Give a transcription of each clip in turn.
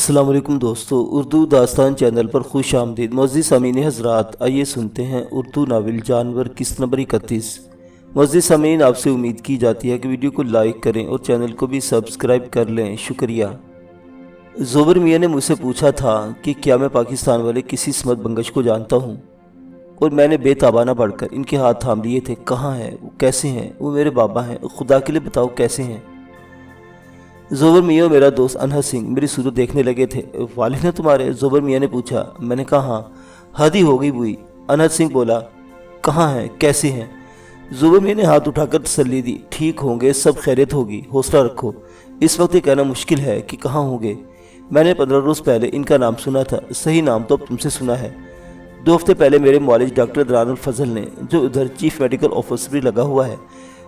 अस्सलाम वालेकुम दोस्तों, उर्दू दास्तान चैनल पर खुश आमदीद। मुअज़्ज़िज़ सामीन हज़रात, आइए सुनते हैं उर्दू नावल जानवर किस्त नंबर 31। मुअज़्ज़िज़ सामीन, आपसे उम्मीद की जाती है कि वीडियो को लाइक करें और चैनल को भी सब्सक्राइब कर लें, शुक्रिया। ज़ोबर मियाँ ने मुझसे पूछा था कि क्या मैं पाकिस्तान वाले किसी स्मत बंगश को जानता हूँ, और मैंने बेताबाना बढ़कर इनके हाथ थाम लिए थे। कहाँ हैं वो, कैसे हैं वो, मेरे बाबा हैं, खुदा के लिए बताओ कैसे हैं। ज़ोबर मियाँ और मेरा दोस्त अनहद सिंह मेरी सूरत देखने लगे थे। वालिद ने तुम्हारे? ज़ोबर मियाँ ने पूछा। मैंने कहा हाँ। हद ही हो गई बुई। अनहद सिंह बोला, कहाँ हैं, कैसे हैं? ज़ोबर मियाँ ने हाथ उठाकर तसल्ली दी। ठीक होंगे, सब खैरियत होगी, हौसला रखो। इस वक्त ये कहना मुश्किल है कि कहाँ होंगे। मैंने 15 रोज़ पहले इनका नाम सुना था, सही नाम तो अब तुमसे सुना है। 2 हफ्ते पहले मेरे मौलिज डॉक्टर अदनान फजल ने, जो उधर चीफ मेडिकल ऑफिसर भी लगा हुआ है,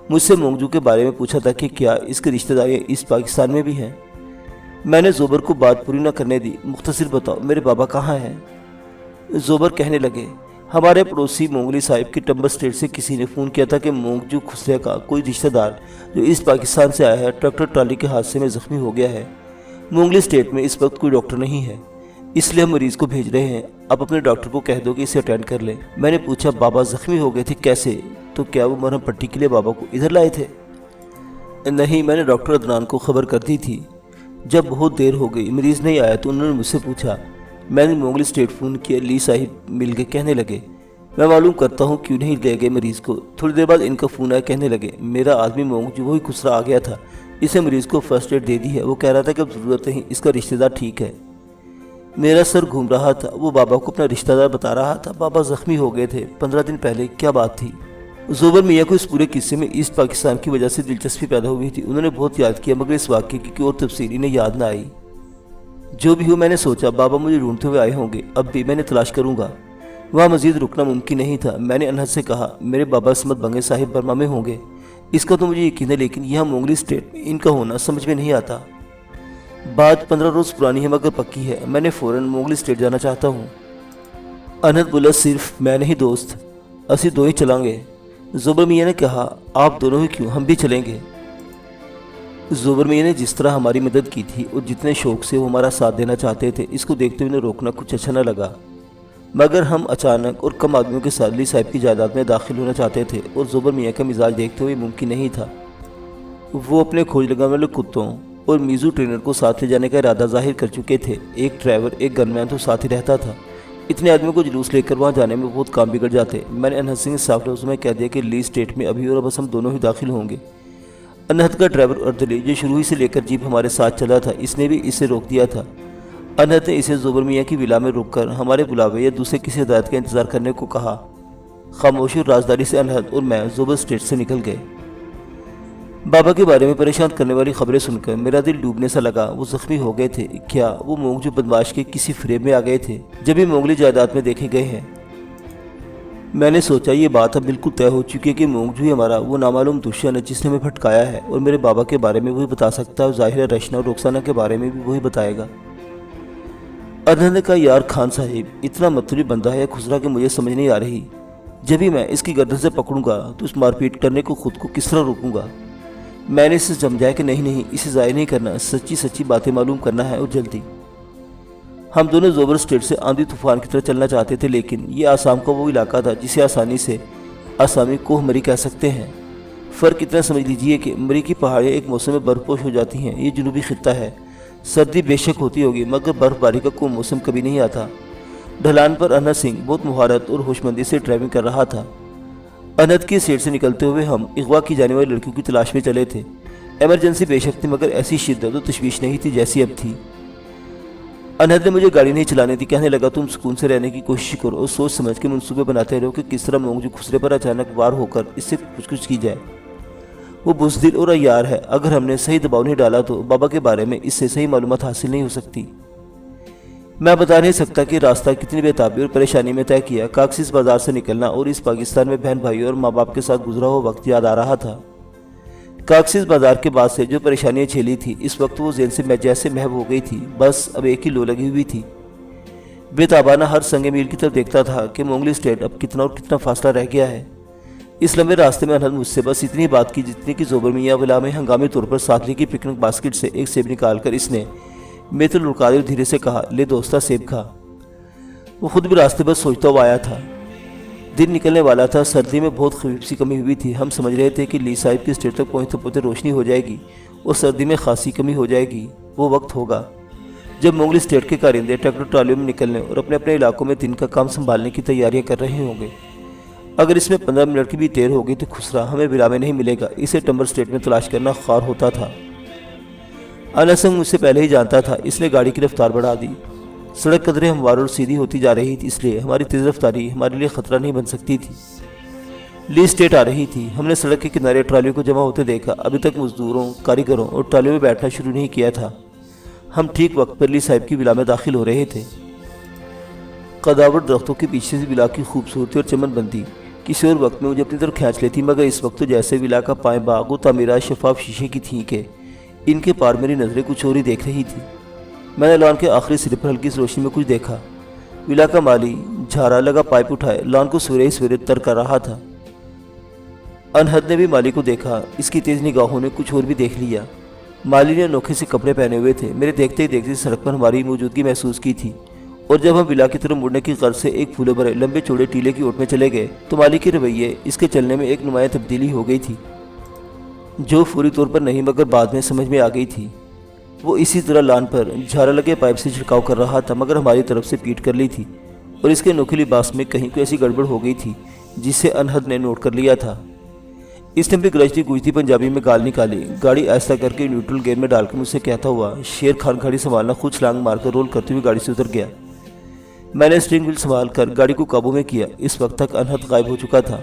मुझसे मोंगजू के बारे में पूछा था कि क्या इसकी रिश्तेदारियाँ इस पाकिस्तान में भी हैं। मैंने ज़ोबर को बात पूरी न करने दी। मुख्तसर बताओ, मेरे बाबा कहाँ हैं? ज़ोबर कहने लगे, हमारे पड़ोसी मोंगली साहिब की टंबर स्टेट से किसी ने फ़ोन किया था कि मोंगजू खुसरे का कोई रिश्तेदार जो इस पाकिस्तान से आया है, ट्रैक्टर ट्राली के हादसे में ज़ख्मी हो गया है। मोंगली स्टेट में इस वक्त कोई डॉक्टर नहीं है, इसलिए हम मरीज़ को भेज रहे हैं। आप अपने डॉक्टर को कह दो कि इसे अटेंड कर ले। मैंने पूछा, बाबा ज़ख्मी हो गए थे, कैसे? तो क्या वो मरहम पट्टी के लिए बाबा को इधर लाए थे? नहीं, मैंने डॉक्टर अदनान को खबर कर दी थी। जब बहुत देर हो गई, मरीज़ नहीं आया, तो उन्होंने मुझसे पूछा। मैंने मोंगली स्टेट फ़ोन किया, ली साहिब मिल गए। कहने लगे, मैं मालूम करता हूँ क्यों नहीं ले गए मरीज़ को। थोड़ी देर बाद इनका फ़ोन आया, कहने लगे, मेरा आदमी मोंगजू वही खुसरा आ गया था, इसे मरीज़ को फर्स्ट एड दे दी है। वो कह रहा था कि अब ज़रूरत नहीं, इसका रिश्तेदार ठीक है। मेरा सर घूम रहा था। वो बाबा को अपना रिश्तेदार बता रहा था। बाबा ज़ख्मी हो गए थे 15 दिन पहले। क्या बात थी? ज़ोबर मियाँ को इस पूरे किस्से में ईस्ट पाकिस्तान की वजह से दिलचस्पी पैदा हुई थी। उन्होंने बहुत याद किया, मगर इस वाक़े की और तफसील इन्हें याद ना आई। जो भी हो, मैंने सोचा बाबा मुझे ढूंढते हुए आए होंगे, अब भी मैंने तलाश करूँगा। वहाँ मज़ीद रुकना मुमकिन नहीं था। मैंने अनहद से कहा, मेरे बाबा असमत बंगे साहिब बर्मा में होंगे। इसका तो मुझे यकीन है, लेकिन यहाँ मोंगली स्टेट में इनका होना समझ में नहीं आता। बात 15 रोज़ पुरानी है, मगर पक्की है। मैंने फ़ौरन मोंगली स्टेट जाना चाहता हूँ। अनहद बोला, सिर्फ मैं नहीं दोस्त, असी दो ही चलेंगे। ज़ोबर मियाँ ने कहा, आप दोनों ही क्यों, हम भी चलेंगे। ज़ोबर मियाँ ने जिस तरह हमारी मदद की थी और जितने शौक़ से वो हमारा साथ देना चाहते थे, इसको देखते हुए उन्हें रोकना कुछ अच्छा न लगा। मगर हम अचानक और कम आदमियों के साथ ली साहिब की जायदाद में दाखिल होना चाहते थे, और ज़ोबर मियाँ का मिजाज देखते हुए मुमकिन नहीं था। वो अपने खोज लगाने वाले कुत्तों और मीज़ू ट्रेनर को साथ ले जाने का इरादा जाहिर कर चुके थे। एक ड्राइवर, एक गनमैन तो साथ ही रहता था। इतने आदमियों को जुलूस लेकर वहाँ जाने में बहुत काम बिगड़ जाते। मैंने अनहद सिंह साफ लफ्ज़ों में कह दिया कि ली स्टेट में अभी और बस हम दोनों ही दाखिल होंगे। अनहद का ड्राइवर अर्दली, जो शुरू ही से लेकर जीप हमारे साथ चला था, इसने भी इसे रोक दिया था। अनहद ने इसे ज़ोबर मियाँ की विला में रोक कर हमारे बुलावे या दूसरे किसी हिदायत का इंतज़ार करने को कहा। खामोशी और राजदारी से अनहद और मैं ज़ोबर स्टेट से निकल गए। बाबा के बारे में परेशान करने वाली खबरें सुनकर मेरा दिल डूबने सा लगा। वो ज़ख्मी हो गए थे, क्या वो मोंगजू बदमाश के किसी फ्रेम में आ गए थे, जब भी मोंगली जायदाद में देखे गए हैं? मैंने सोचा, ये बात अब बिल्कुल तय हो चुकी है कि मोंगजू ही हमारा वो नामालूम दुश्मन है जिसने हमें भटकाया है, और मेरे बाबा के बारे में वही बता सकता है, और ज़ाहिर है रशना और रुखसाना के बारे में भी वही बताएगा। अनहद ने कहा, यार खान साहिब, इतना मतलबी बंदा है खुसरा कि मुझे समझ नहीं आ रही। जब भी मैं इसकी गर्दन से पकड़ूंगा तो उस मारपीट करने को खुद को किस तरह रोकूंगा। मैंने इसे समझाया कि नहीं, इसे ज़ाहिर नहीं करना, सच्ची सच्ची बातें मालूम करना है, और जल्दी। हम दोनों ज़ोबर स्टेट से आंधी तूफान की तरह चलना चाहते थे, लेकिन ये आसाम का वो इलाका था जिसे आसानी से आसामी कोह मरी कह सकते हैं। फ़र्क इतना समझ लीजिए कि मरी की पहाड़ियाँ एक मौसम में बर्फपोश हो जाती हैं। ये जनूबी खित्ता है। सर्दी बेशक होती होगी, मगर बर्फबारी का कोई मौसम कभी नहीं आता। ढलान पर अनहद सिंह बहुत मुहारत और होशमंदी से ड्राइविंग कर रहा था। अनहद की सेट से निकलते हुए हम अगवा की जाने वाली लड़कियों की तलाश में चले थे। एमरजेंसी बेशक थी, मगर ऐसी शिद्दत और तशवीश नहीं थी जैसी अब थी। अनहद ने मुझे गाड़ी नहीं चलाने दी। कहने लगा, तुम सुकून से रहने की कोशिश करो और सोच समझ के मंसूबे बनाते रहो कि किस तरह मोंगजू खुसरे पर अचानक वार होकर इससे कुछ की जाए। वो बुज़दिल और अय्यार है। अगर हमने सही दबाव नहीं डाला तो बाबा के बारे में इससे सही मालूमात हासिल नहीं हो सकती। मैं बता नहीं सकता कि रास्ता कितनी बेताबी और परेशानी में तय किया। काकसिस बाज़ार से निकलना और इस पाकिस्तान में बहन भाइयों और माँ बाप के साथ गुजरा हुआ वक्त याद आ रहा था। काकसिस बाज़ार के बाद से जो परेशानियाँ झेली थी, इस वक्त वो ज़हन से मैं जैसे महव हो गई थी। बस अब एक ही लो लगी हुई थी। बेताबाना हर संगे मील की तरफ देखता था कि मोंगली स्टेट अब कितना और कितना फासला रह गया है। इस लंबे रास्ते में अनहद मुझसे बस इतनी बात की जितनी कि ज़ोबर मियाँ विला में हंगामी तौर पर साथ ली की पिकनिक बास्केट से एक सेब निकाल कर इसने मैं तो लुढ़काते हुए धीरे से कहा, ले दोस्ता सेब खा। वो खुद भी रास्ते पर सोचता हुआ आया था। दिन निकलने वाला था, सर्दी में बहुत खफीफ सी कमी हुई थी। हम समझ रहे थे कि ली साहिब की स्टेट तक पहुँचते पहुँचते रोशनी हो जाएगी और सर्दी में खासी कमी हो जाएगी। वो वक्त होगा जब मोंगली स्टेट के कारिंदे ट्रैक्टर ट्रालियों में निकलने और अपने अपने इलाकों में दिन का काम संभालने की तैयारियां कर रहे होंगे। अगर इसमें 15 मिनट की भी देर होगी तो खुसरा हमें विला में नहीं मिलेगा। इसे टंबर स्टेट में तलाश करना ख्वार होता था। अनसंग मुझसे पहले ही जानता था, इसने गाड़ी की रफ्तार बढ़ा दी। सड़क कदरे हमवार और सीधी होती जा रही थी, इसलिए हमारी तेज रफ्तारी हमारे लिए खतरा नहीं बन सकती थी। ली स्टेट आ रही थी। हमने सड़क के किनारे ट्रालियों को जमा होते देखा। अभी तक मजदूरों, कारीगरों और ट्रालियों में बैठना शुरू नहीं किया था। हम ठीक वक्त पर ली साहिब की विला में दाखिल हो रहे थे। कदावर दरख्तों के पीछे से विला की खूबसूरती और चमन बंदी किसी और वक्त में मुझे अपनी तरफ खींच लेती, मगर इस वक्त तो जैसे विला का पाए बाग और तामीरात शफाफ शीशे की थी कि इनके पार मेरी नज़रें कुछ और ही देख रही थी। मैंने लॉन के आखिरी सिरे पर हल्की सी रोशनी में कुछ देखा। विला का माली झारा लगा पाइप उठाए लॉन को सवेरे ही सवेरे तर कर रहा था। अनहद ने भी माली को देखा। इसकी तेज निगाहों ने कुछ और भी देख लिया। माली ने अनोखे से कपड़े पहने हुए थे। मेरे देखते ही देखते सड़क पर हमारी मौजूदगी महसूस की थी, और जब हम विला की तरफ मुड़ने की गर्ज से एक फूले भरे लंबे चौड़े टीले की ओट में चले गए तो माली के रवैये, इसके चलने में एक नुमाया तब्दीली हो गई थी, जो फौरी तौर पर नहीं मगर बाद में समझ में आ गई थी। वो इसी तरह लान पर झारा लगे पाइप से छिड़काव कर रहा था, मगर हमारी तरफ से पीठ कर ली थी, और इसके अनोखे लिबास में कहीं कोई ऐसी गड़बड़ हो गई थी जिसे अनहद ने नोट कर लिया था। इसने भी गरजती गुजती पंजाबी में गाल निकाली। गाड़ी ऐसा करके न्यूट्रल गेयर में डालकर मुझसे कहता हुआ, शेर खान गाड़ी संभालना, खुद छलांग मारकर रोल करते हुए गाड़ी से उतर गया। मैंने स्टीयरिंग व्हील संभाल कर गाड़ी को काबू में किया। इस वक्त तक अनहद गायब हो चुका था।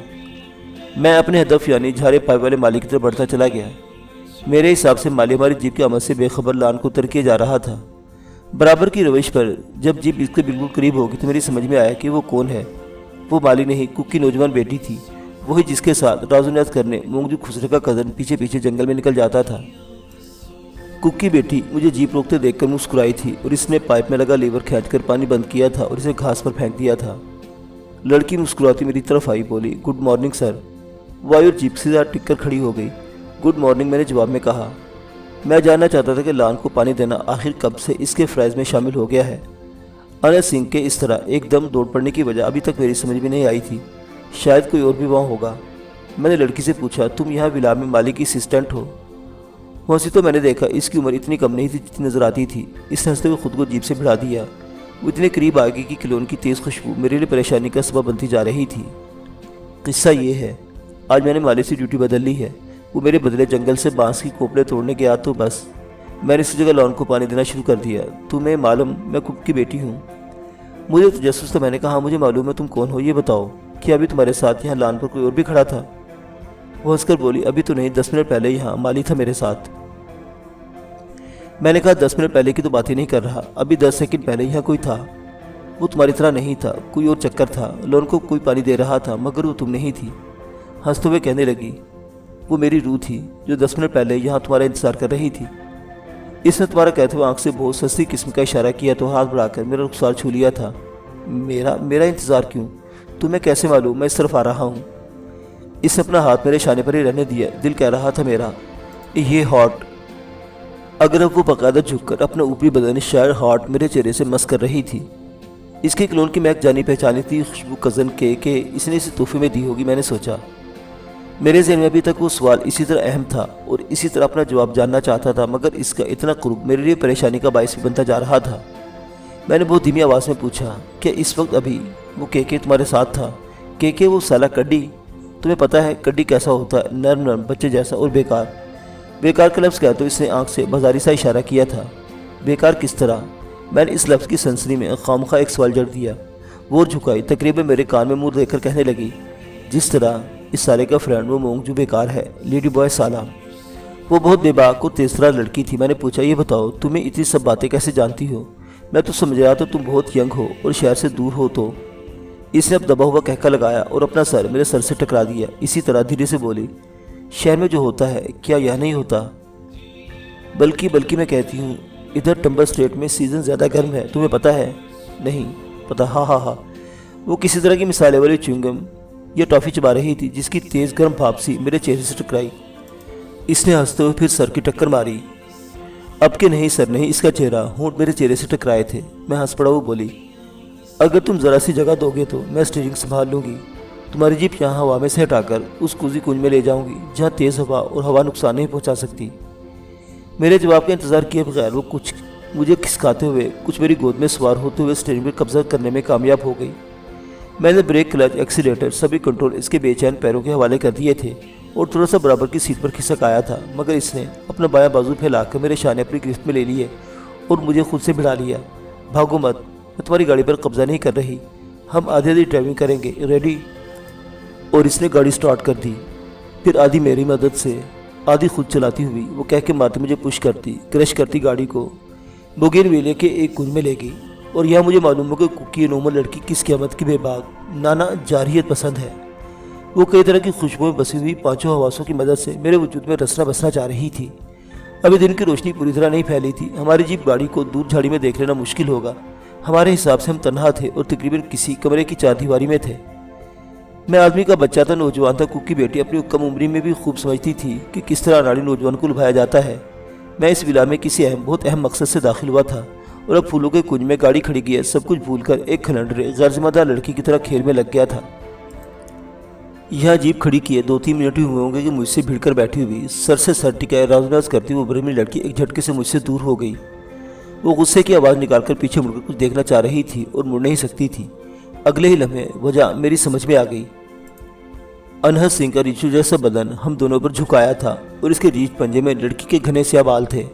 मैं अपने हदफ यानी झारे पाइप वाले माली की तरफ बढ़ता चला गया। मेरे हिसाब से माली हमारी जीप की आमद से बेखबर लान को उतर किए जा रहा था। बराबर की रविश पर जब जीप इसके बिल्कुल करीब होगी तो मेरी समझ में आया कि वो कौन है। वो माली नहीं, कुक की नौजवान बेटी थी, वही जिसके साथ राजुनियात करने मोंगजू खुसरे का कज़न पीछे पीछे जंगल में निकल जाता था। कुक की बेटी मुझे जीप रोकते देखकर मुस्कुराई थी, और इसने पाइप में लगा लीवर खींचकर पानी बंद किया था और इसे घास पर फेंक दिया था। लड़की मुस्कुराती मेरी तरफ आई, बोली, गुड मॉर्निंग सर। वायु जीप से ज़्यादा टिक कर खड़ी हो गई। गुड मॉर्निंग, मैंने जवाब में कहा। मैं जानना चाहता था कि लान को पानी देना आखिर कब से इसके फ्राइज में शामिल हो गया है। अनस सिंह के इस तरह एकदम दौड़ पड़ने की वजह अभी तक मेरी समझ में नहीं आई थी। शायद कोई और भी वहाँ होगा। मैंने लड़की से पूछा, तुम यहाँ विला में माली की असिस्टेंट हो? हंसी तो मैंने देखा इसकी उम्र इतनी कम नहीं थी जितनी नजर आती थी। इसने हंसते हुए खुद को जीप से भिड़ा दिया। वो इतने करीब आ गई कि किलोन की तेज़ खुशबू मेरे लिए परेशानी का सबब बनती जा रही थी। किस्सा ये है, आज मैंने माली से ड्यूटी बदल ली है। वो मेरे बदले जंगल से बांस की कोपड़े तोड़ने गया तो बस मैंने इसी जगह लॉन को पानी देना शुरू कर दिया। तुम्हें मालूम मैं कुक की बेटी हूँ? मुझे तजस्सुस तो मैंने कहा, मुझे मालूम है तुम कौन हो, ये बताओ कि अभी तुम्हारे साथ यहाँ लान पर कोई और भी खड़ा था? वो हंसकर बोली, अभी तो नहीं, 10 मिनट पहले यहाँ माली था मेरे साथ। मैंने कहा, 10 मिनट पहले की तो बात ही नहीं कर रहा, अभी 10 सेकंड पहले यहाँ कोई था। वो तुम्हारी तरह नहीं था, कोई और चक्कर था। लॉन को कोई पानी दे रहा था, मगर वो तुम नहीं थी। हंसते हुए कहने लगी, वो मेरी रूह थी जो 10 मिनट पहले यहाँ तुम्हारा इंतजार कर रही थी। इसने तुम्हारा कहते हुए आंख से बहुत सस्ती किस्म का इशारा किया तो हाथ बढ़ाकर मेरा रुखसार छू लिया था। मेरा इंतज़ार क्यों? तुम्हें कैसे मालूम मैं इस तरफ आ रहा हूँ? इसने अपना हाथ मेरे शाने पर ही रहने दिया। दिल कह रहा था मेरा, ये हॉट। अगर अब वो बाकायदा झुककर अपना ऊपरी बदन शायद हॉट मेरे चेहरे से मस कर रही थी। इसके क्लोन की महक जानी पहचानी थी खुशबू कज़न के इसने इसे तोहफे में दी होगी। मैंने सोचा, मेरे ज़हन में अभी तक वो सवाल इसी तरह अहम था और इसी तरह अपना जवाब जानना चाहता था, मगर इसका इतना कुर्ब मेरे लिए परेशानी का बायस भी बनता जा रहा था। मैंने बहुत धीमी आवाज़ में पूछा, क्या इस वक्त अभी वो के तुम्हारे साथ था? के वो साला कड्डी? तुम्हें पता है कड्डी कैसा होता है? नर्म नर्म बच्चे जैसा और बेकार। बेकार का लफ्ज़ क्या तो इसने आंख से बाजारी सा इशारा किया था। बेकार किस तरह? मैंने इस लफ्ज़ की सनसनी में खामखा एक सवाल जड़ दिया। वो झुकाई तकरीबन मेरे कान में मुंह देकर कहने लगी, जिस तरह इस साले का फ्रेंड वो मोंग जो बेकार है, लेडी बॉय साला। वो बहुत बेबाक और तेजरा लड़की थी। मैंने पूछा, ये बताओ तुम्हें इतनी सब बातें कैसे जानती हो? मैं तो समझ रहा था तुम बहुत यंग हो और शहर से दूर हो। तो इसने अब दबा हुआ कहका लगाया और अपना सर मेरे सर से टकरा दिया। इसी तरह धीरे से बोली, शहर में जो होता है क्या यह नहीं होता? बल्कि मैं कहती हूँ इधर टंबर स्टेट में सीज़न ज़्यादा गर्म है, तुम्हें पता है? नहीं पता? हाँ। वो किसी तरह की मिसाले वाली च्युइंगम या टॉफ़ी चबा रही थी जिसकी तेज़ गर्म भाप सी मेरे चेहरे से टकराई। इसने हंसते हुए फिर सर की टक्कर मारी। अब के नहीं सर नहीं। इसका चेहरा होंठ मेरे चेहरे से टकराए थे। मैं हंस पड़ा। वो बोली, अगर तुम ज़रा सी जगह दोगे तो मैं स्टीयरिंग संभाल लूँगी। तुम्हारी जीप यहाँ हवा में से हटाकर उस कुजी कुंज में ले जाऊँगी जहाँ तेज़ हवा और हवा नुकसान नहीं पहुँचा सकती। मेरे जवाब का इंतज़ार किए बगैर वो कुछ मुझे खिसकाते हुए कुछ मेरी गोद में सवार होते हुए स्टीयरिंग पर कब्जा करने में कामयाब हो गई। मैंने ब्रेक, क्लच, एक्सीलेटर सभी कंट्रोल इसके बेचैन पैरों के हवाले कर दिए थे और थोड़ा सा बराबर की सीट पर खिसक आया था, मगर इसने अपना बायां बाजू फैलाकर मेरे शाने अपनी गिरफ्त में ले लिए और मुझे खुद से भिड़ा लिया। भागो मत, मैं तुम्हारी गाड़ी पर कब्जा नहीं कर रही। हम आधी आधी ड्राइविंग करेंगे, रेडी? और इसने गाड़ी स्टार्ट कर दी। फिर आधी मेरी मदद से आधी खुद चलाती हुई वो कह के मारते मुझे पुश करती, क्रश करती गाड़ी को बोगेनविले के एक कुंज में ले गई। और यह मुझे मालूम हो कि कुकी नॉर्मल लड़की किस क़यामत की बेबाक नाना जारहियत पसंद है। वो कई तरह की खुशबुओं में बसी हुई पांचों हवासों की मदद से मेरे वजूद में रसना बसना चाह रही थी। अभी दिन की रोशनी पूरी तरह नहीं फैली थी। हमारी जीप गाड़ी को दूर झाड़ी में देख लेना मुश्किल होगा। हमारे हिसाब से हम तन्हा थे और तकरीबन किसी कमरे की चारदीवारी में थे। मैं आदमी का बच्चा था, नौजवान था। कुकी बेटी अपनी कम उम्री में भी खूब समझती थी कि किस तरह अनाड़ी नौजवान को लुभाया जाता है। मैं इस विला में किसी बहुत अहम मकसद से दाखिल हुआ था और अब फूलों के कुंज में गाड़ी खड़ी की है सब कुछ भूलकर एक खलंडरे गैर जिम्मेदार लड़की की तरह खेल में लग गया था। यहाँ जीप खड़ी की है 2-3 मिनट ही हुए होंगे कि मुझसे भिड़कर बैठी हुई सर से सर टिकाए राज करती हुई उभरी लड़की एक झटके से मुझसे दूर हो गई। वो गुस्से की आवाज़ निकालकर पीछे मुड़कर कुछ देखना चाह रही थी और मुड़ नहीं सकती थी। अगले ही लम्हे वजह मेरी समझ में आ गई। अनहद सिंह का रीछू जैसा बदन हम दोनों पर झुकाया था और इसके रीछ पंजे में लड़की के घने स्याह बाल थे।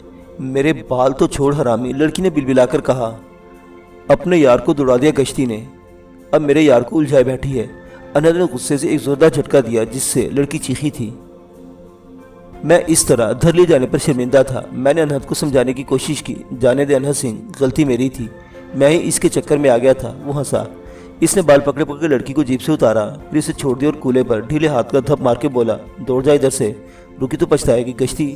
मेरे बाल तो छोड़ हरामी, लड़की ने बिलबिलाकर कहा। अपने यार को दौड़ा दिया गश्ती ने, अब मेरे यार को उलझाए बैठी है। अनहद ने गुस्से से एक जोरदार झटका दिया जिससे लड़की चीखी थी। मैं इस तरह धर ले जाने पर शर्मिंदा था। मैंने अनहद को समझाने की कोशिश की, जाने दे अनहद सिंह, गलती मेरी थी, मैं ही इसके चक्कर में आ गया था। वो हंसा। इसने बाल पकड़े पकड़े लड़की को जीप से उतारा, फिर इसे छोड़ दिया और कूले पर ढीले हाथ का धप मार के बोला, दौड़ जा इधर से, रुकी तो पछताएगी। गश्ती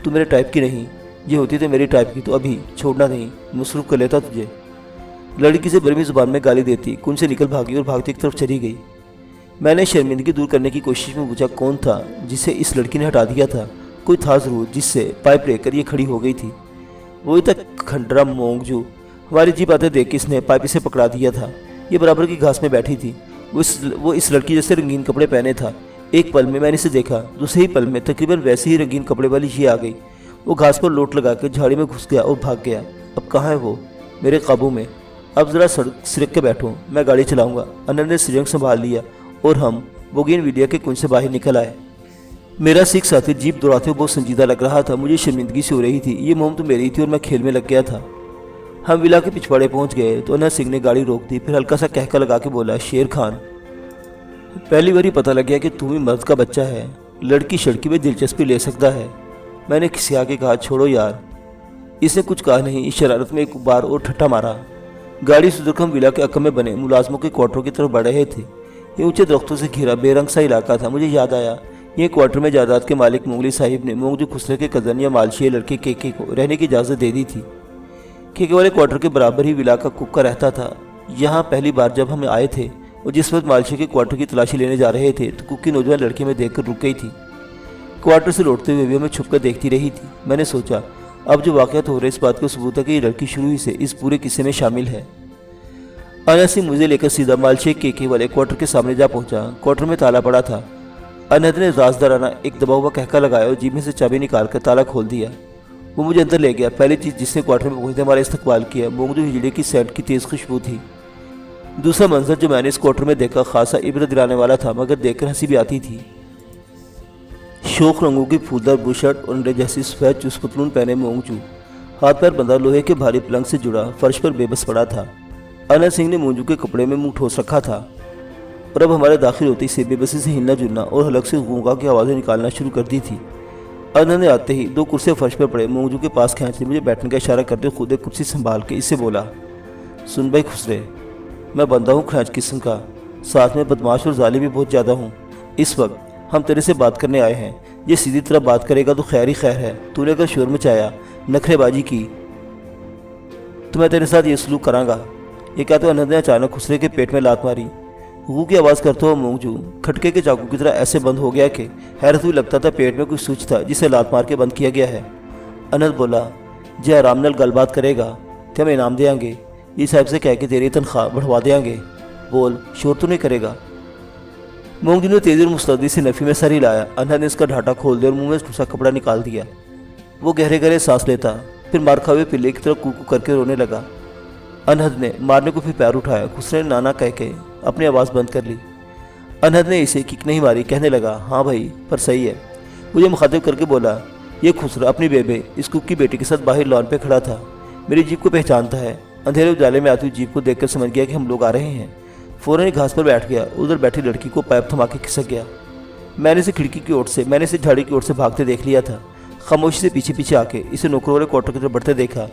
तू मेरे टाइप की नहीं, ये होती तो मेरी टाइप की तो अभी छोड़ना नहीं, मसरूफ कर लेता तुझे। लड़की से बर्मी जुबान में गाली देती कुंज से निकल भागी और भागती एक तरफ चली गई। मैंने शर्मिंदगी दूर करने की कोशिश में पूछा कौन था जिसे इस लड़की ने हटा दिया था। कोई था जरूर जिससे पाइप लेकर ये खड़ी हो गई थी। वही तक खंडरा मोंगजू। हमारी जीप आते देख के इसने पाइप इसे पकड़ा दिया था। ये बराबर की घास में बैठी थी। वो इस लड़की जैसे रंगीन कपड़े पहने था। एक पल में मैंने इसे देखा, दूसरे ही पल में तकरीबन वैसे ही रंगीन कपड़े वाली ये आ गई। वो घास पर लोट लगाकर झाड़ी में घुस गया और भाग गया। अब कहाँ है वो? मेरे काबू में। अब ज़रा सिरक के बैठो, मैं गाड़ी चलाऊंगा। अनंत ने सिरंग संभाल लिया और हम बोगेनविलिया के कुंज से बाहर निकल आए। मेरा सिख साथी जीप दौड़ाते हुए बहुत संजीदा लग रहा था। मुझे शर्मिंदगी से हो रही थी। ये मोम तो मेरी थी और मैं खेल में लग गया था। हम विला के पिछवाड़े पहुंच गए तो अनहद सिंह ने गाड़ी रोक दी। फिर हल्का सा कहका लगा के बोला, शेर खान, पहली बार ही पता लग गया कि तू ही मर्द का बच्चा है, लड़की शड़की में दिलचस्पी ले सकता है। मैंने खिसिया के कहा, छोड़ो यार। इसने कुछ कहा नहीं। इस शरारत में एक बार और ठट्ठा मारा। गाड़ी सुधरकर हम विला के अक्म में बने मुलाजमों के क्वार्टरों की तरफ बढ़ रहे थे। ये ऊंचे दरख्तों से घिरा बेरंग सा इलाका था। मुझे याद आया, ये क्वार्टर में जायदाद के मालिक मोगली साहिब ने मोंगजू खुसरे के कजन या मालशिया लड़के केके को रहने की इजाज़त दे दी थी। केके वाले क्वार्टर के बराबर ही विला का कुक्का रहता था। यहाँ पहली बार जब हम आए थे और जिस वक्त मालशिया के क्वार्टर की तलाशी लेने जा रहे थे तो कुक्की नौजवान लड़की में देखकर रुक गई थी। क्वार्टर से लौटते हुए भी हमें छुपकर देखती रही थी। मैंने सोचा, अब जो वाक़यात हो रहे इस बात को सबूत है कि ये लड़की शुरू ही से इस पूरे किस्से में शामिल है। अनहद सिंह मुझे लेकर सीधा मालशेख केके वाले क्वार्टर के सामने जा पहुंचा। क्वार्टर में ताला पड़ा था। अनहद ने राजदाराना एक दबा हुआ कहका लगाया और जीप में से चाबी निकालकर ताला खोल दिया। वो मुझे अंदर ले गया। पहली चीज़ जिसने क्वार्टर में पहुंचते हमारा इस्तकबाल किया मोंगजू हिजड़े की सेंट की तेज़ खुशबू थी। दूसरा मंजर जो मैंने इस क्वार्टर में देखा खासा इबरत दिलाने वाला था, मगर देखकर हंसी भी आती थी। शोक रंगों की फूलदार बुशर्ट और अंडे जैसी सफ़ेद चुस्त पतलून पहने मोंगजू हाथ पैर बंधा लोहे के भारी पलंग से जुड़ा फर्श पर बेबस पड़ा था। अनहद सिंह ने मोंगजू के कपड़े में मुंह ठोस रखा था और अब हमारे दाखिल होते से बेबसी से हिलना जुलना और हलक से गूंगा की आवाज़ें निकालना शुरू कर दी थी। अनहद ने आते ही 2 कुर्सियाँ फर्श पर पड़े मोंगजू के पास खींच ली। मुझे बैठने का इशारा करते खुद एक कुर्सी संभाल के इससे बोला, सुन भाई खुसरे, मैं बंदा हूँ खैच किस्म का, साथ में बदमाश और जालिम भी बहुत ज़्यादा हूँ। इस वक्त हम तेरे से बात करने आए हैं। ये सीधी तरह बात करेगा तो खैर ही खैर है। तूने अगर शोर मचाया, नखरेबाजी की तो मैं तेरे साथ ये सलूक करांगा। ये कहते अनहद ने अचानक खुसरे के पेट में लात मारी। गू की आवाज़ करते हुए मोंगजू खटके के चाकू की तरह ऐसे बंद हो गया कि हैरत हुई लगता था पेट में कुछ सूच था जिसे लात मार के बंद किया गया है। अनहद बोला, जे आराम नाल गलबात करेगा तो हम इनाम देंगे। जी साहब से कह के तेरी तनख्वाह बढ़वा देंगे। बोल, शोर तो नहीं करेगा। मोंगजू ने तेजी और मुस्तैदी से नफ़ी में सर हिलाया। अनहद ने उसका ढाटा खोल दिया और मुंह में टूसा कपड़ा निकाल दिया। वो गहरे गहरे सांस लेता, फिर मार खाए हुए पिल्ले की तरफ कूकू करके रोने लगा। अनहद ने मारने को फिर पैर उठाया। खुसरे ने नाना कह के अपनी आवाज़ बंद कर ली। अनहद ने इसे किक नहीं मारी, कहने लगा, हाँ भाई पर सही है। मुझे मुखातिब करके बोला, ये खुसरा अपनी बेबे इस कुक की बेटी के साथ बाहर लॉन पे खड़ा था। मेरी जीप को पहचानता है। अंधेरे उजाले में आती हुई जीप को देखकर समझ गया कि हम लोग आ रहे हैं। फ़ौरन घास पर बैठ गया। उधर बैठी लड़की को पाइप थमा के खिसक गया। मैंने इसे खिड़की की ओर से झाड़ी की ओर से भागते देख लिया था। खामोशी से पीछे पीछे आके इसे नौकरों वाले क्वार्टर की तरफ बढ़ते देखा।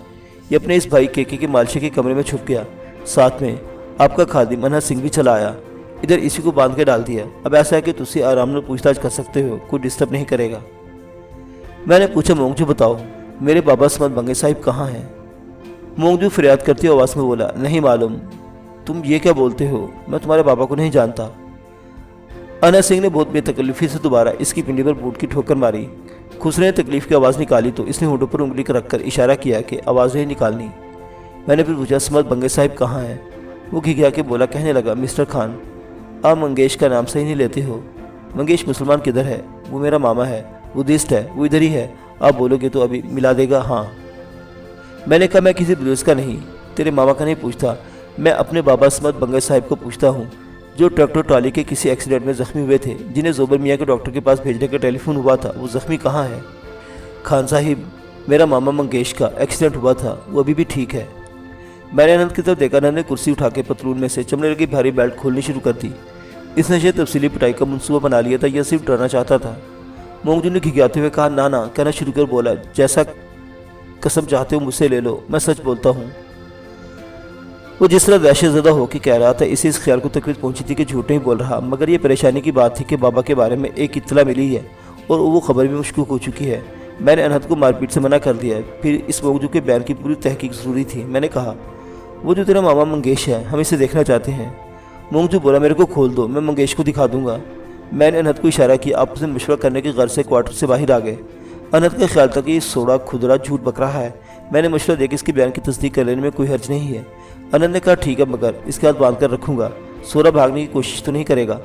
ये अपने इस भाई के मालशे के कमरे में छुप गया। साथ में आपका खादिम अनहद सिंह भी चला आया। इधर इसी को बांध के डाल दिया। अब ऐसा है कि तुझसे आराम से पूछताछ कर सकते हो, कोई डिस्टर्ब नहीं करेगा। मैंने पूछा, मोंगजू बताओ, मेरे बाबा समद बंगे साहिब कहाँ हैं? मोंगजू फरियाद करती आवाज़ में बोला, नहीं मालूम। तुम ये क्या बोलते हो? मैं तुम्हारे बाबा को नहीं जानता। अनहद सिंह ने बहुत बेतकल्लुफ़ी से दोबारा इसकी पिंडी पर बूट की ठोकर मारी। खुसरे ने तकलीफ की आवाज़ निकाली तो इसने होठों पर उंगली रखकर इशारा किया कि आवाज़ नहीं निकालनी। मैंने फिर पूछा, समद बंगे साहिब कहाँ हैं? वो घिघिया के बोला, कहने लगा, मिस्टर खान, आप मंगेश का नाम सही नहीं लेते हो। मंगेश मुसलमान किधर है? वो मेरा मामा है, बुद्धिस्ट है, वो इधर ही है। आप बोलोगे तो अभी मिला देगा। हाँ। मैंने कहा, मैं किसी बुद्धिस्ट का नहीं, तेरे मामा का नहीं पूछता, मैं अपने बाबा समद बंगे साहिब को पूछता हूँ, जो ट्रैक्टर ट्राली के किसी एक्सीडेंट में ज़ख्मी हुए थे, जिन्हें ज़ोबर मियाँ के डॉक्टर के पास भेजने का टेलीफोन हुआ था। वो ज़ख्मी कहाँ है? खान साहिब, मेरा मामा मंगेश का एक्सीडेंट हुआ था, वो अभी भी ठीक है। मैंने अनंत की तरफ देखा। अनंत ने कुर्सी उठा के पतलून में से चमड़े लगी भारी बेल्ट खोलनी शुरू कर दी। इसने शायद तफसीली पिटाई का मनसूबा बना लिया था या सिर्फ डरना चाहता था। मोंगजू ने घिघियाते हुए कहा, ना ना, कहना शुरू कर बोला, जैसा कसम चाहते हो मुझसे ले लो, मैं सच बोलता हूँ। वो जिस तरह दहशतज़दा होकर कह रहा था, इसे इस ख्याल को तकलीफ पहुंची थी कि झूठ नहीं बोल रहा, मगर ये परेशानी की बात थी कि बाबा के बारे में एक इत्तला मिली है और वो खबर भी मशकूक हो चुकी है। मैंने अनहद को मारपीट से मना कर दिया है। फिर इस मोंगजू के बयान की पूरी तहकीक ज़रूरी थी। मैंने कहा, वो जो तेरा मामा मंगेश है, हम इसे देखना चाहते हैं। मोंगजू बोला, मेरे को खोल दो, मैं मंगेश को दिखा दूंगा। मैंने अनहद को इशारा किया। आपस में मशवरा करने की गर्ज से क्वार्टर से बाहर आ गए। अनहद का ख्याल था कि ये सोड़ा खुदरा झूठ बक रहा है। मैंने मशवरा देकर इसके बयान की तस्दीक कर लेने में कोई हर्ज नहीं है। अनंत ने कहा, ठीक है, मगर इसके हाथ बांध कर रखूंगा, सोरा भागने की कोशिश तो नहीं करेगा।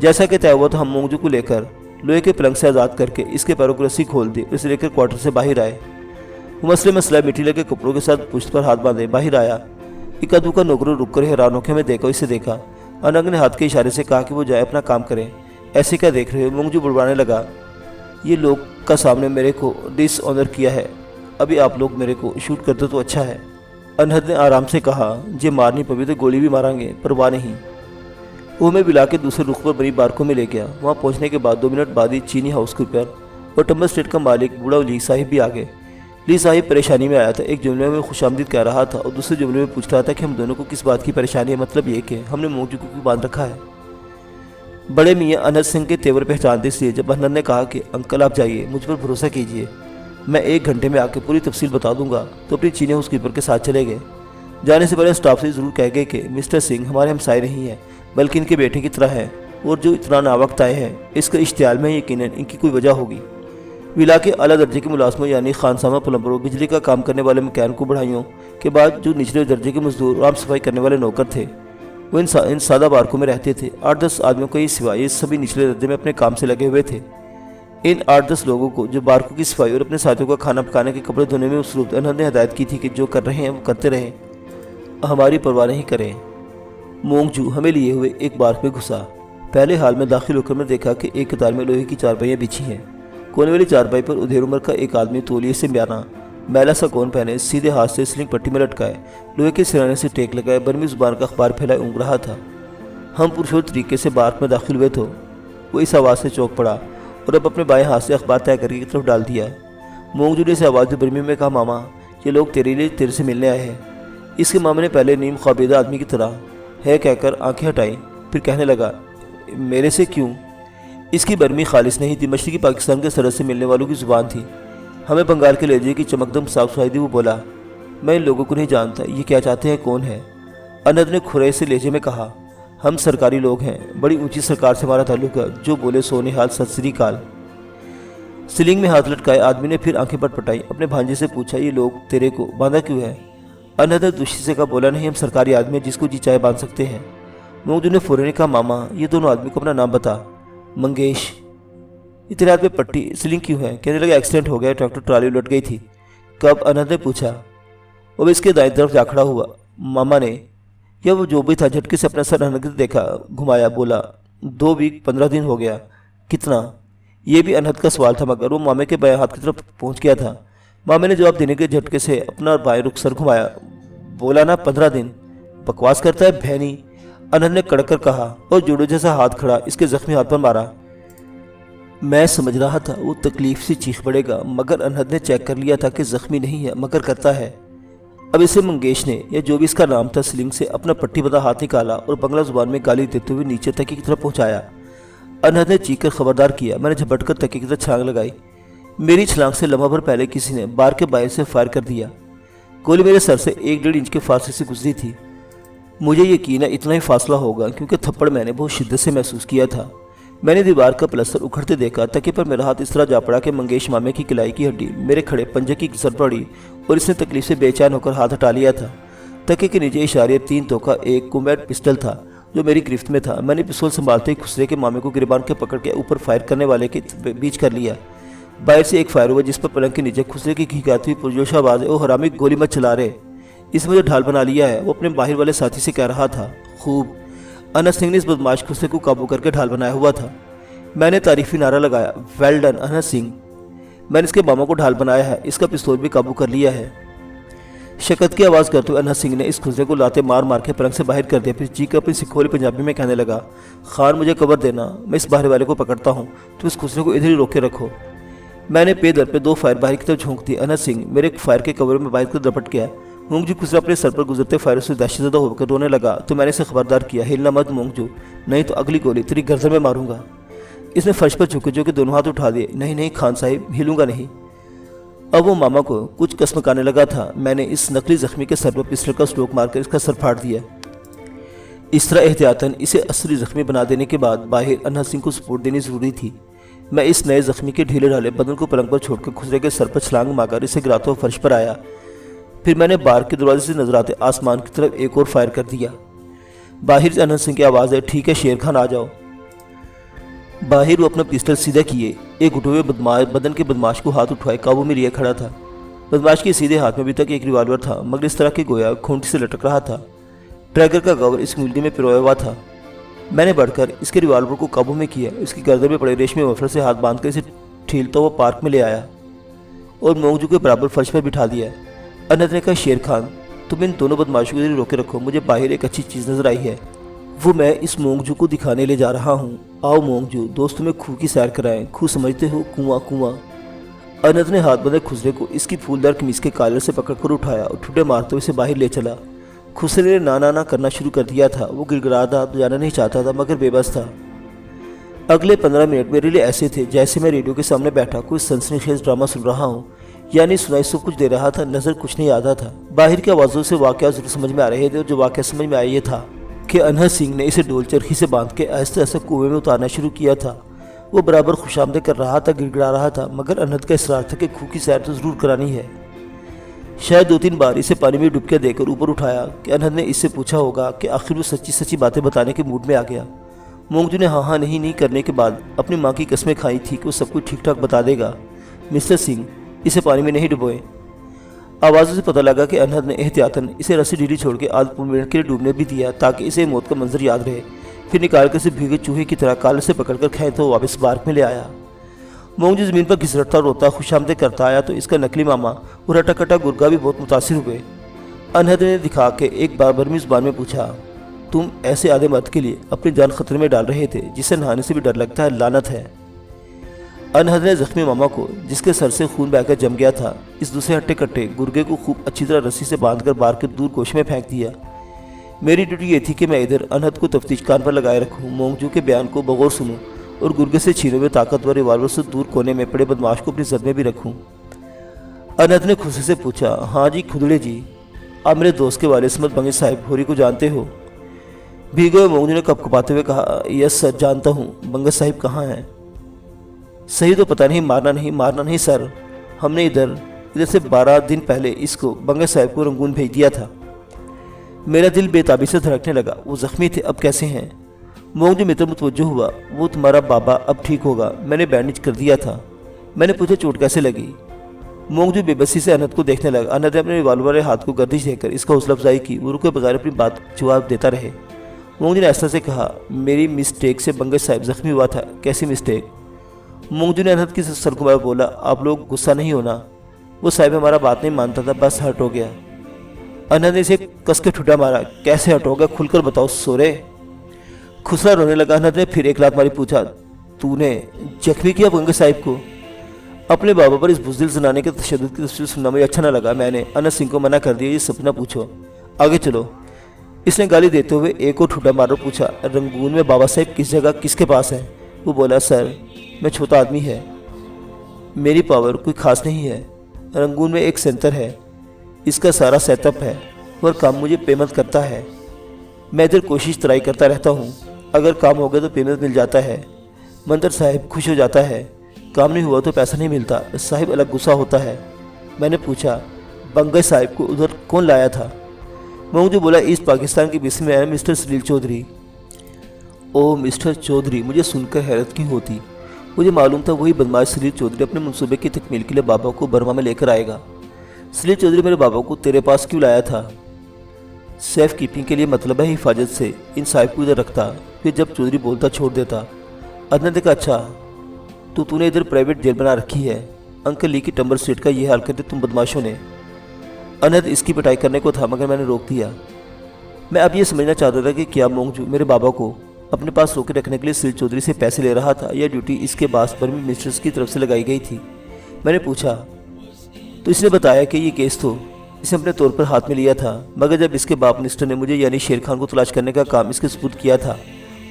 जैसा कि तय हुआ तो हम मोंगजू को लेकर लोहे के पलंग से आज़ाद करके इसके पैरों की रस्सी खोल दी। इसे लेकर क्वार्टर से बाहर आए। वो मसला मिट्टी लगे कपड़ों के साथ पुश्त पर हाथ बांधे बाहर आया। इक्का दुक्का नौकरों रुक कर हैरान होकर में देखा इसे देखा। अनंत ने हाथ के इशारे से कहा कि वो जाए अपना काम करें। ऐसे क्या देख रहे हो? मोंगजू बुड़वाने लगा, ये लोग का सामने मेरे को डिसऑनर किया है, अभी आप लोग मेरे को शूट कर दो तो अच्छा है। अनहद ने आराम से कहा, जे मारनी पवी तो गोली भी मारेंगे, परवाह नहीं। वो हमें बिला के दूसरे रुख पर बड़ी बारकों में ले गया। वहाँ पहुँचने के बाद 2 मिनट बाद ही चीनी हाउस कीपर और टम्बर स्टेट का मालिक बूढ़ा ली साहिब भी आ गए। ली साहिब परेशानी में आया था। एक जुमले में खुशामदीद कह रहा था और दूसरे जुमले में पूछ रहा था कि हम दोनों को किस बात की परेशानी है। मतलब ये कि हमने मोंगजू को क्यों बांध रखा है। बड़े मियाँ अनहद सिंह के तेवर पहचानते इसलिए जब अनहद ने कहा कि अंकल आप जाइए, मुझ पर भरोसा कीजिए, मैं 1 घंटे में आके पूरी तफसील बता दूंगा, तो अपनी चीनी हाउस कीपर के साथ चले गए। जाने से पहले स्टाफ से ज़रूर कह गए कि मिस्टर सिंह हमारे हमसाए नहीं हैं, बल्कि इनके बेटे की तरह है, और जो इतना नावक्त आए हैं इसका इश्तियाल में यकीनन इनकी कोई वजह होगी। विला के अला दर्जे के मुलाजमों यानी खानसामा प्लम्बरों, बिजली का काम करने वाले मैकेनिकों, बढ़ाइयों के बाद जो निचले दर्जे के मजदूर, आम सफाई करने वाले नौकर थे, वो इन सादा बारकों में रहते थे। 8-10 आदमियों को ये सिवाय सभी निचले दर्जे में अपने काम से लगे हुए थे। इन 8-10 लोगों को जो बारकों की सफाई और अपने साथियों का खाना पकाने के कपड़े धोने में मसरूफ, अनहद ने हदायत की थी कि जो कर रहे हैं वो करते रहें, हमारी परवाह नहीं करें। मोंगजू हमें लिए हुए एक बार्क में घुसा। पहले हाल में दाखिल होकर मैं देखा कि एक कतार में लोहे की चारपाइयाँ बिछी हैं। कोने वाली चारपाई पर उधेर उम्र का एक आदमी तौलिए से म्याना मैला सा कोन पहने, सीधे हाथ से स्लिंग पट्टी में लटकाए, लोहे के सिराने से टेक लगाए, बर्मी जुबान का अखबार फैलाए ऊँग रहा था। हम पुरशोर तरीके से बार्क में दाखिल हुए तो वो इस आवाज़ से चौंक पड़ा और अब अपने बाएं हाथ से अखबार तय करके की तरफ डाल दिया। मोंगजू ने इस आवाज़ बर्मी में कहा, मामा ये लोग तेरे से मिलने आए हैं। इसके मामा ने पहले नीम ख्वाबेदा आदमी की तरह है कहकर आंखें हटाई, फिर कहने लगा, मेरे से क्यों? इसकी बर्मी खालिस नहीं थी, मशरकी पाकिस्तान के सरहद से मिलने वालों की ज़ुबान थी। हमें बंगाल के लहजे की चमकदम साफ सुथराई थी। वो बोला, मैं इन लोगों को नहीं जानता, ये क्या चाहते हैं, कौन है? अनहद ने खुरे से लहजे में कहा, हम सरकारी लोग हैं, बड़ी ऊंची सरकार से हमारा ताल्लुक है, जो बोले सोने हाल सत श्री अकाल। सीलिंग में हाथ लटकाए आदमी ने फिर आंखें पटपटाई। अपने भांजे से पूछा, ये लोग तेरे को बांधा क्यों है? अनहद ने दुष्टी से कहा, बोला नहीं, हम सरकारी आदमी हैं, जिसको जी चाहे बांध सकते हैं। मोंगजू ने फौरन कहा, मामा ये दोनों आदमी को अपना नाम बता। मंगेश। इतने रात में पट्टी सीलिंग क्यों है? कहने लगा, एक्सीडेंट हो गया, ट्रैक्टर ट्राली उलट गई थी। कब? अनहद ने पूछा। वो इसके दाएं तरफ जा खड़ा हुआ। मामा ने या वो जो भी था झटके से अपना सर अनहद देखा, घुमाया, बोला, 2 वीक 15 दिन हो गया। कितना? ये भी अनहद का सवाल था, मगर वो मामे के बाएं हाथ की तरफ पहुंच गया था। मामे ने जवाब देने के झटके से अपना बाएं रुख सर घुमाया, बोला ना 15 दिन। बकवास करता है भैनी, अनहद ने कड़क कर कहा और जुड़ो जैसा हाथ खड़ा इसके जख्मी हाथ पर मारा। मैं समझ रहा था वो तकलीफ से चीख पड़ेगा, मगर अनहद ने चेक कर लिया था कि जख्मी नहीं है मगर करता है। अब इसे मंगेश ने, या जो भी इसका नाम था, सीलिंग से अपना पट्टी बंधा हाथ निकाला और बंगला जुबान में गाली देते हुए नीचे तकी की तरफ पहुंचाया। अनहद ने चीख कर खबरदार किया। मैंने झपट कर तकी की तरफ छलांग लगाई। मेरी छलांग से लम्हा भर पहले किसी ने बार के बाहर से फायर कर दिया। गोली मेरे सर से 1-1.5 इंच के फासले से गुजरी थी। मुझे यकीन है इतना ही फासला होगा, क्योंकि थप्पड़ मैंने बहुत शिद्दत से महसूस किया था। मैंने दीवार का प्लस्तर उखड़ते देखा। तके पर मेरा हाथ इस तरह जा पड़ा कि मंगेश मामे की कलाई की हड्डी मेरे खड़े पंजे की घिसर पड़ी और इसने तकलीफ से बेचैन होकर हाथ हटा लिया था। तके के नीचे इशारे 3 तोखा एक कॉम्बैट पिस्टल था जो मेरी गिरफ्त में था। मैंने पिस्तौल संभालते ही खुसरे के मामे को गिरबान के पकड़ के ऊपर फायर करने वाले के बीच कर लिया। बाहर से एक फायर हुआ, जिस पर पलंग के नीचे खुसरे की खिंचाती हुई पुरजोश आवाज़ है, ओ हरामी गोली मत चला रहे, इसने मुझे ढाल बना लिया है। वो अपने बाहर वाले साथी से कह रहा था। खूब। अनस सिंह ने इस बदमाश खुसरे को काबू करके ढाल बनाया हुआ था। मैंने तारीफी नारा लगाया, वेल डन अनस सिंह, मैंने इसके मामा को ढाल बनाया है, इसका पिस्तौल भी काबू कर लिया है। शकत की आवाज़ करते हुए अनस सिंह ने इस खुसरे को लाते मार मार के पलंग से बाहर कर दिया। फिर जी कर अपनी सिखोली पंजाबी में कहने लगा, खान मुझे कवर देना, मैं इस बाहर वाले को पकड़ता हूँ, तो इस खुसरे को इधर ही रोक के रखो। मैंने पे दर पे 2 फायर बाहर की तरफ झोंक दी। अनस सिंह मेरे फायर के कवर में बाहर की तरफ रपट गया। मोंगजू खुसरा अपने सर पर गुजरते फायर से दहशतज़दा होकर रोने लगा, तो मैंने इसे खबरदार किया, हिलना मत मोंगजू, नहीं तो अगली गोली तेरी गर्दन में मारूंगा। इसने फर्श पर झुके जो कि दोनों हाथ उठा दिए। नहीं नहीं खान साहिब, हिलूंगा नहीं। अब वो मामा को कुछ कसमकाने लगा था। मैंने इस नकली जख्मी के सर पर पिस्टल का स्ट्रोक मारकर इसका सर फाड़ दिया। इस तरह एहतियातन इसे असली जख्मी बना देने के बाद बाहर अनहद सिंह को सपोर्ट देनी जरूरी थी। मैं इस नए जख्मी के ढीले ढाले बदन को पलंग पर छोड़कर खुसरे के सर पर छलांग मारकर इसे गिराते हुए फर्श पर आया। फिर मैंने बार के दरवाजे से नजर आते आसमान की तरफ एक और फायर कर दिया। बाहर से अनहद सिंह की आवाज़ है, ठीक है शेर खान आ जाओ। बाहर वो अपना पिस्टल सीधा किए एक उठे हुए बदन के बदमाश को हाथ उठवाए काबू में लिए खड़ा था। बदमाश के सीधे हाथ में अभी तक एक रिवॉल्वर था, मगर इस तरह के गोया खूंटी से लटक रहा था। ट्रैगर का कवर इस मुर्गी में पिरोया हुआ था। मैंने बढ़कर इसके रिवॉल्वर को काबू में किया। इसकी गर्दन में पड़े रेशमी मफलर से हाथ बांधकर इसे ठीलता हुआ पार्क में ले आया और मोंगजू के बराबर फर्श पर बिठा दिया। अनहद ने कहा, शेर खान तुम इन दोनों बदमाशों को इधर रोके रखो, मुझे बाहर एक अच्छी चीज़ नजर आई है, वो मैं इस मोंगजू को दिखाने ले जा रहा हूँ। आओ मोंगजू, दोस्त तुम्हें खूह की सैर कराएं, खूह समझते हो, कुआं कुआं। अनहद ने हाथ बंधे खुसरे को इसकी फूलदार कमीज के कॉलर से पकड़कर उठाया और ठुड्डे मारते हुए इसे बाहर ले चला। खुसरे ने ना ना ना करना शुरू कर दिया था। वो गिड़गिड़ा था, जाना नहीं चाहता था, मगर बेबस था। अगले 15 मिनट मेरे लिए ऐसे थे जैसे मैं रेडियो के सामने बैठा कोई सनसनीखेज ड्रामा सुन रहा हूँ, यानी सुनाई सब कुछ दे रहा था, नजर कुछ नहीं आता था। बाहर की आवाज़ों से वाक़या जरूर समझ में आ रहे थे, और जो वाक़या समझ में आया ये था कि अनहद सिंह ने इसे डोल चरखी से बांध के आहिस्ते आहिस्ते कुएं में उतारना शुरू किया था। वो बराबर खुशामदे कर रहा था, गिड़गिड़ा रहा था, मगर अनहद का इसरार था कि खूह की सैर तो ज़रूर करानी है। शायद 2-3 बार इसे पानी में डुबकियां देकर ऊपर उठाया कि अनहद ने इससे पूछा होगा कि आखिर वो सच्ची सच्ची बातें बताने के मूड में आ गया। मोंगजू ने हाँ हाँ नहीं नहीं करने के बाद अपनी माँ की कसमें खाई थी कि वो सब कुछ ठीक ठाक बता देगा। मिस्टर सिंह, इसे पानी में नहीं डुबोए। आवाज़ों से पता लगा कि अनहद ने एहतियातन इसे रस्सी ढीली छोड़ के आध पौन मिनट के लिए डूबने भी दिया, ताकि इसे मौत का मंजर याद रहे। फिर निकाल कर इसे भीगे चूहे की तरह काले से पकड़कर खींचते तो वापस बार्क में ले आया। मोंगजू ज़मीन पर घिसरता रोता खुशामदे करता आया तो इसका नकली मामा और हटा गुर्गा भी बहुत मुतासिर हुए। अनहद ने दिखा के एक बार बर्मी ज़ुबान में पूछा, तुम ऐसे आधे मर्द के लिए अपनी जान खतरे में डाल रहे थे जिसे नहाने से भी डर लगता है, लानत है। अनहद ने जख्मी मामा को, जिसके सर से खून बहकर जम गया था, इस दूसरे हट्टे कट्टे गुर्गे को खूब अच्छी तरह रस्सी से बांधकर बार के दूर गोश में फेंक दिया। मेरी ड्यूटी ये थी कि मैं इधर अनहद को तफ्तीश कान पर लगाए रखूँ, मोंगजू के बयान को बगौर सुनूँ और गुर्गे से छीने हुए ताकतवर रिवाल्वर से दूर कोने में पड़े बदमाश को अपनी जद में भी रखूँ। अनहद ने खुशी से पूछा, हाँ जी खुदड़े जी, आप मेरे दोस्त के वाले समत बंगे साहिब होरी को जानते हो? भीगे हुए मोंगजू ने कपकपाते हुए कहा, यस सर जानता हूँ, बंगे साहिब कहाँ हैं? सही तो पता नहीं, मारना नहीं सर। हमने इधर से 12 दिन पहले इसको बंगे साहब को रंगून भेज दिया था। मेरा दिल बेताबी से धड़कने लगा। वो जख्मी थे, अब कैसे हैं? मोंगजू मित्र मुतवज्जो हुआ। वो तुम्हारा बाबा अब ठीक होगा, मैंने बैंडेज कर दिया था। मैंने पूछा चोट कैसे लगी? मोंगजू बेबसी से अनहद को देखने लगा। अनहद ने अपने रिवाल्वर वाले हाथ को गर्दिश देकर इसका हौसला अफजाई की। वो रुके बगैर अपनी बात जवाब देता रहे। मोंगजू ने ऐसा से कहा, मेरी मिस्टेक से बंगे साहब जख्मी हुआ था। कैसी मिस्टेक? मोंगजू ने अनहद की सर को बोला, आप लोग गुस्सा नहीं होना, वो साहब हमारा बात नहीं मानता था, बस हर्ट हो गया। अनहद ने इसे कस के ठुड्डा मारा। कैसे हर्ट हो गया, खुलकर बताओ सोरे। खुसरा रोने लगा। अनहद ने फिर एक लात मारी। पूछा, तूने जख्मी किया बंगे साहब को? अपने बाबा पर इस बुज़दिल जनाने के तशद्दुद की तफसील सुनना मुझे अच्छा न लगा। मैंने अनहद सिंह को मना कर दिया, ये सपना पूछो, आगे चलो। इसने गाली देते हुए एक और ठुड्डा मारो। पूछा, रंगून में बाबा साहब किस जगह किसके पास है? वो बोला, सर मैं छोटा आदमी है, मेरी पावर कोई खास नहीं है। रंगून में एक सेंटर है, इसका सारा सेटअप है और काम मुझे पेमेंट करता है। मैं इधर कोशिश ट्राई करता रहता हूँ, अगर काम हो गया तो पेमेंट मिल जाता है। मंदर साहिब खुश हो जाता है, काम नहीं हुआ तो पैसा नहीं मिलता। साहिब अलग गुस्सा होता है। मैंने पूछा, बंगे साहिब को उधर कौन लाया था? मोंगजू बोला, ईस्ट पाकिस्तान के बीच में आया मिस्टर सलील चौधरी। ओ मिस्टर चौधरी, मुझे सुनकर हैरत क्यों होती। मुझे मालूम था वही बदमाश सलील चौधरी अपने मंसूबे की तकमील के लिए बाबा को बर्मा में लेकर आएगा। सलील चौधरी मेरे बाबा को तेरे पास क्यों लाया था? सेफ कीपिंग के लिए, मतलब है हिफाजत से। इन साहिब को इधर रखता, फिर जब चौधरी बोलता छोड़ देता। अदनान ने कहा, अच्छा तो तूने इधर प्राइवेट जेल बना रखी है। अंकल ली की टंबर स्टेट का ये हाल कर दे तुम बदमाशों ने। अनहद इसकी पिटाई करने को था मगर मैंने रोक दिया। मैं अब ये समझना चाहता था कि क्या मोंगजू मेरे बाबा को अपने पास रोके रखने के लिए सलील चौधरी से पैसे ले रहा था या ड्यूटी इसके पास बर्मी मिनिस्टर्स की तरफ से लगाई गई थी। मैंने पूछा तो इसने बताया कि ये केस तो इसे अपने तौर पर हाथ में लिया था, मगर जब इसके बाप मिनिस्टर ने मुझे यानी शेर खान को तलाश करने का काम इसके सुपुर्द किया था,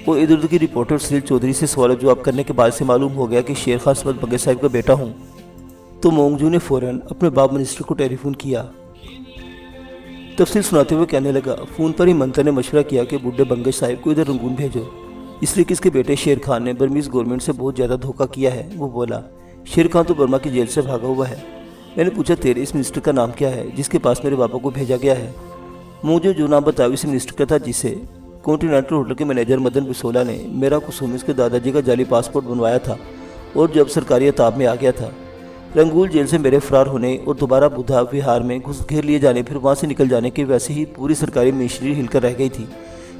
वो इधर उधर की रिपोर्टर सलील चौधरी से सवाल जवाब करने के बाद से मालूम हो गया कि शेर खान समद बंगे साहब का बेटा हूँ। तो मोंगजू ने फ़ौरन अपने बाप मिनिस्टर को टेलीफोन किया। तफसील सुनाते हुए कहने लगा, फ़ोन पर ही मंतर ने मशवरा किया कि बुढ़े बंगे साहब को इधर रंगून भेजो, इसलिए कि इसके बेटे शेर खान ने बर्मीज़ गवर्नमेंट से बहुत ज़्यादा धोखा किया है। वो बोला, शेर खान तो बर्मा की जेल से भागा हुआ है। मैंने पूछा, तेरे इस मिनिस्टर का नाम क्या है जिसके पास मेरे बाबा को भेजा गया है? मुझे जो नाम बताया इस मिनिस्टर का था जिसे कॉन्टिनेंटल होटल के मैनेजर मदन बिसोला ने मेरा कुसुमिस के दादाजी का जाली पासपोर्ट बनवाया था और जब सरकारी अताब में आ गया था। रंगूल जेल से मेरे फरार होने और दोबारा बुधा विहार में घुस घेर लिए जाने फिर वहाँ से निकल जाने की वैसे ही पूरी सरकारी मशीनरी हिलकर रह गई थी।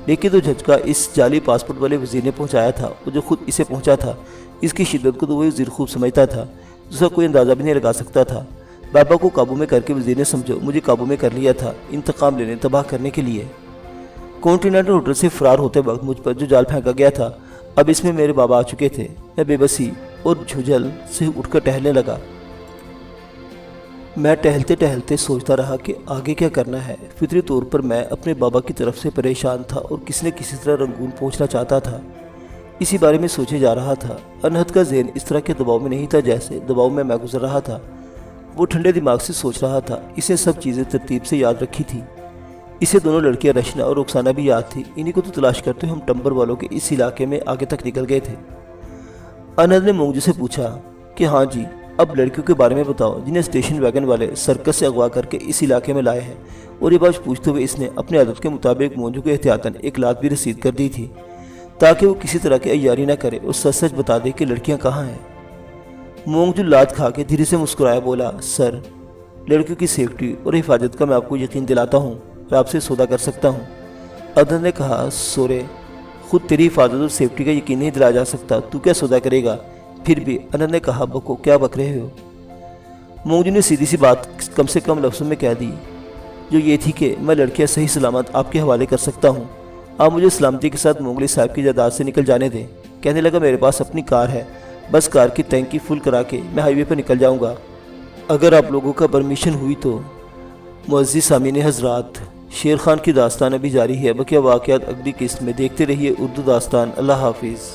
लेकिन तो झटका इस जाली पासपोर्ट वाले वजीर ने पहुँचाया था और जो खुद इसे पहुँचा था, इसकी शिद्दत को तो वही वजीर खूब समझता था, जिसका कोई अंदाज़ा भी नहीं लगा सकता था। बाबा को काबू में करके वजीर ने समझो मुझे काबू में कर लिया था, इंतकाम लेने तबाह करने के लिए। कॉन्टिनेंटल होटल से फरार होते वक्त मुझ पर जो जाल फेंका गया था, अब इसमें मेरे बाबा आ चुके थे। मैं बेबसी और झुंझल से उठकर टहलने लगा। मैं टहलते टहलते सोचता रहा कि आगे क्या करना है। फितरी तौर पर मैं अपने बाबा की तरफ से परेशान था और किसी न किसी तरह रंगून पहुंचना चाहता था। इसी बारे में सोचे जा रहा था। अनहद का ज़हन इस तरह के दबाव में नहीं था जैसे दबाव में मैं गुजर रहा था। वो ठंडे दिमाग से सोच रहा था। इसे सब चीज़ें तरतीब से याद रखी थी। इसे दोनों लड़कियां रशना और रुखसाना भी याद थी। इन्हीं को तो तलाश करते हम टंबर वालों के इस इलाके में आगे तक निकल गए थे। अनहद ने मोंगजू से पूछा कि हाँ जी, अब लड़कियों के बारे में बताओ जिन्हें स्टेशन वैगन वाले सर्कस से अगवा करके इस इलाके में लाए हैं। और ये बात पूछते हुए इसने अपने आदत के मुताबिक मोंगजू को एहतियातन एक लात भी रसीद कर दी थी ताकि वो किसी तरह की अय्यारी न करे और सच सच बता दे कि लड़कियां कहाँ हैं। मोंगजू लात खा के धीरे से मुस्कुराया, बोला, सर लड़कियों की सेफ्टी और हिफाजत का मैं आपको यकीन दिलाता हूँ और आपसे सौदा कर सकता हूँ। अदन ने कहा, सोरे खुद तेरी हिफाजत और सेफ्टी का यकीन नहीं दिलाया जा सकता, तू क्या सौदा करेगा? फिर भी अनंत ने कहा, बको क्या बक रहे हो? मोंगजू ने सीधी सी बात कम से कम लफ्ज़ों में कह दी, जो ये थी कि मैं लड़कियां सही सलामत आपके हवाले कर सकता हूँ। आप मुझे सलामती के साथ मोंगली साहब की जायदाद से निकल जाने दें। कहने लगा, मेरे पास अपनी कार है, बस कार की टैंकी फुल करा के मैं हाईवे पर निकल जाऊँगा, अगर आप लोगों का परमिशन हुई तो। मुअज़्ज़िज़ सामीन हज़रात, शेर खान की दास्तान अभी जारी है। बकिया वाक़यात अगली किस्त में देखते रहिए उर्दू दास्तान। अल्लाह हाफिज़।